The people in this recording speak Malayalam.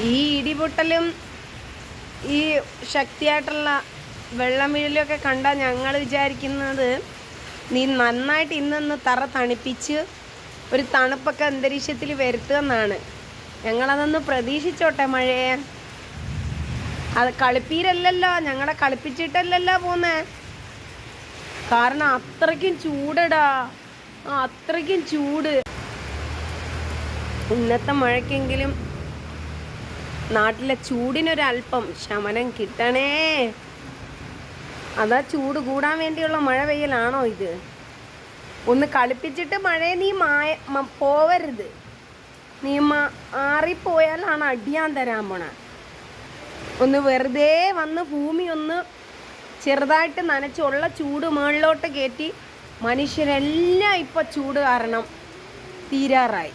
ഈ ഇടിപൊട്ടലും ഈ ശക്തിയായിട്ടുള്ള വെള്ളം വീഴലൊക്കെ കണ്ടാൽ ഞങ്ങൾ വിചാരിക്കുന്നത് നീ നന്നായിട്ട് ഇന്നൊന്ന് തറ തണുപ്പിച്ച് ഒരു തണുപ്പൊക്കെ അന്തരീക്ഷത്തിൽ വരുത്തുമെന്നാണ്. ഞങ്ങളതൊന്ന് പ്രതീക്ഷിച്ചോട്ടെ മഴയെ. അത് കളിപ്പീരല്ലല്ലോ, ഞങ്ങളെ കളിപ്പിച്ചിട്ടല്ലല്ലോ പോന്നേ. കാരണം അത്രയ്ക്കും ചൂടടാ, അത്രയ്ക്കും ചൂട്. ഇന്നത്തെ മഴയ്ക്കെങ്കിലും നാട്ടിലെ ചൂടിനൊരല്പം ശമനം കിട്ടണേ. അതാ ചൂട് കൂടാൻ വേണ്ടിയുള്ള മഴ പെയ്യലാണോ ഇത്? ഒന്ന് കളിപ്പിച്ചിട്ട് മഴയെ നീ പോവരുത്. നീ മാറിപ്പോയാലാണ് അടിയാൻ തരാൻ പോണ. ഒന്ന് വെറുതെ വന്ന് ഭൂമി ഒന്ന് ചെറുതായിട്ട് നനച്ചുള്ള ചൂട് മുകളിലോട്ട് കയറ്റി മനുഷ്യരെല്ലാം ഇപ്പം ചൂട് കാരണം തീരാറായി.